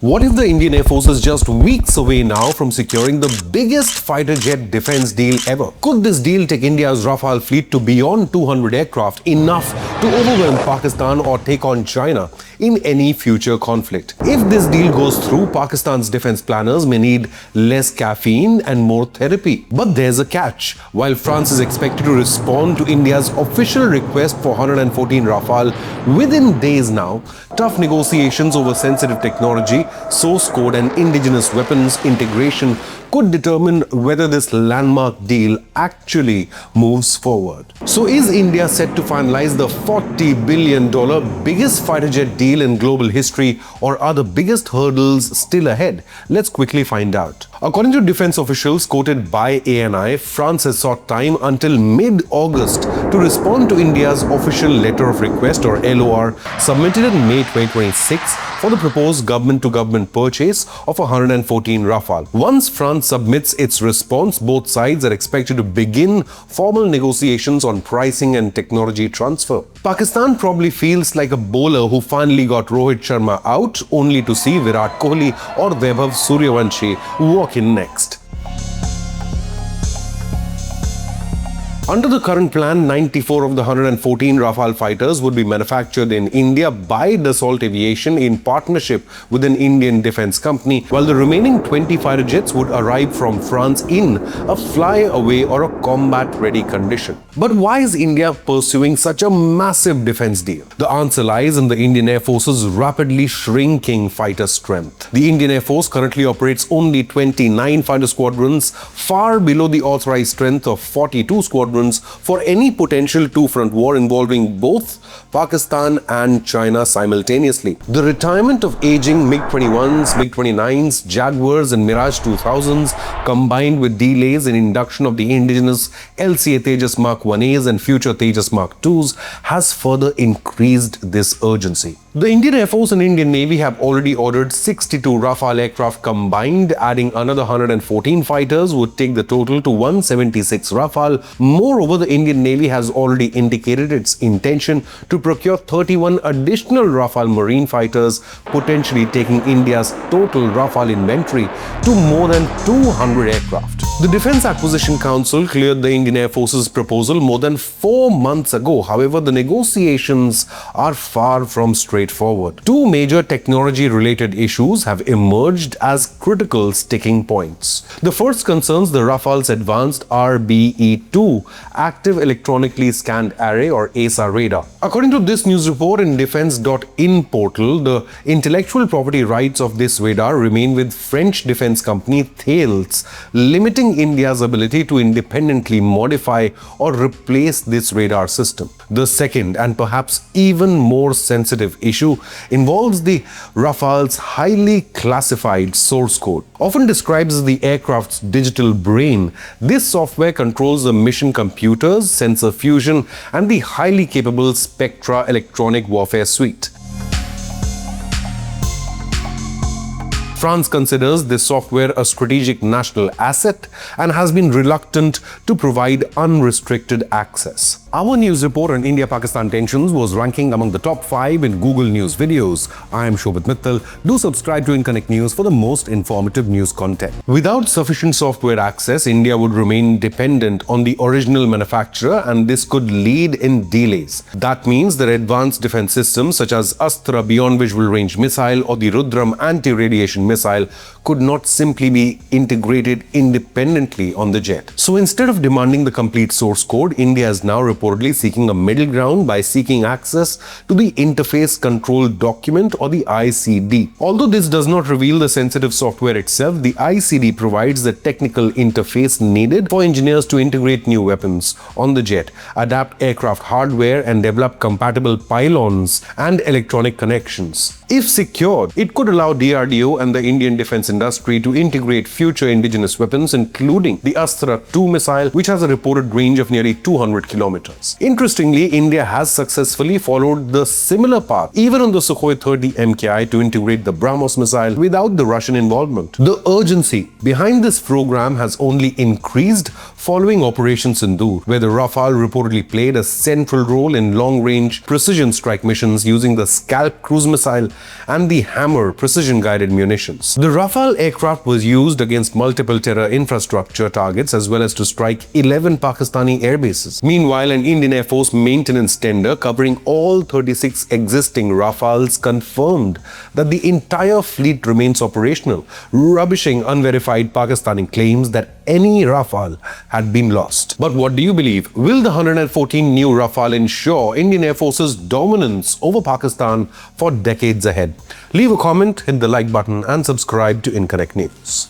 What if the Indian Air Force is just weeks away now from securing the biggest fighter jet defense deal ever? Could this deal take India's Rafale fleet to beyond 200 aircraft, enough to overwhelm Pakistan or take on China in any future conflict? If this deal goes through, Pakistan's defense planners may need less caffeine and more therapy. But there's a catch. While France is expected to respond to India's official request for 114 Rafale within days now, tough negotiations over sensitive technology, source code and indigenous weapons integration could determine whether this landmark deal actually moves forward. So is India set to finalize the $40 billion biggest fighter jet deal in global history, or are the biggest hurdles still ahead? Let's quickly find out. According to defense officials quoted by ANI, France has sought time until mid-August to respond to India's official letter of request or LOR submitted in May 2026 for the proposed government-to-government purchase of 114 Rafale. Once France submits its response, both sides are expected to begin formal negotiations on pricing and technology transfer. Pakistan probably feels like a bowler who finally got Rohit Sharma out, only to see Virat Kohli or Vaibhav Suryavanshi walk in next. Under the current plan, 94 of the 114 Rafale fighters would be manufactured in India by Dassault Aviation in partnership with an Indian defense company, while the remaining 20 fighter jets would arrive from France in a fly-away or a combat-ready condition. But why is India pursuing such a massive defense deal? The answer lies in the Indian Air Force's rapidly shrinking fighter strength. The Indian Air Force currently operates only 29 fighter squadrons, far below the authorized strength of 42 squadrons for any potential two-front war involving both Pakistan and China simultaneously. The retirement of aging MiG-21s, MiG-29s, Jaguars and Mirage 2000s, combined with delays in induction of the indigenous LCA Tejas Mark 1As and future Tejas Mark 2s, has further increased this urgency. The Indian Air Force and Indian Navy have already ordered 62 Rafale aircraft combined. Adding another 114 fighters would take the total to 176 Rafale. Moreover, the Indian Navy has already indicated its intention to procure 31 additional Rafale marine fighters, potentially taking India's total Rafale inventory to more than 200 aircraft. The Defense Acquisition Council cleared the Indian Air Force's proposal more than 4 months ago. However, the negotiations are far from straightforward. Two major technology-related issues have emerged as critical sticking points. The first concerns the Rafale's advanced RBE-2 Active Electronically Scanned Array or AESA radar. According to this news report in defense.in portal, the intellectual property rights of this radar remain with French defense company Thales, limiting India's ability to independently modify or replace this radar system. The second and perhaps even more sensitive issue involves the Rafale's highly classified source code. Often described as the aircraft's digital brain, this software controls the mission computers, sensor fusion, and the highly capable Spectra electronic warfare suite. France considers this software a strategic national asset and has been reluctant to provide unrestricted access. Our news report on India-Pakistan tensions was ranking among the top 5 in Google News videos. I am Shobhit Mittal. Do subscribe to Inconnect News for the most informative news content. Without sufficient software access, India would remain dependent on the original manufacturer, and this could lead in delays. That means that advanced defense systems such as Astra Beyond Visual Range Missile or the Rudram anti-radiation missile could not simply be integrated independently on the jet. So instead of demanding the complete source code, India is now reportedly seeking a middle ground by seeking access to the Interface Control Document or the ICD. Although this does not reveal the sensitive software itself, the ICD provides the technical interface needed for engineers to integrate new weapons on the jet, adapt aircraft hardware, and develop compatible pylons and electronic connections. If secured, it could allow DRDO and the Indian defense industry to integrate future indigenous weapons, including the Astra 2 missile, which has a reported range of nearly 200 kilometers. kilometers. Interestingly, India has successfully followed the similar path, even on the Sukhoi 30 MKI, to integrate the BrahMos missile without the Russian involvement. The urgency behind this program has only increased following Operation Sindoor, where the Rafale reportedly played a central role in long-range precision strike missions using the Scalp cruise missile and the Hammer precision-guided munitions. The Rafale aircraft was used against multiple terror infrastructure targets as well as to strike 11 Pakistani air bases. Meanwhile, an Indian Air Force maintenance tender covering all 36 existing Rafales confirmed that the entire fleet remains operational, rubbishing unverified Pakistani claims that any Rafale had been lost. But what do you believe? Will the 114 new Rafale ensure Indian Air Force's dominance over Pakistan for decades ahead? Leave a comment, hit the like button and subscribe to Inconnect News.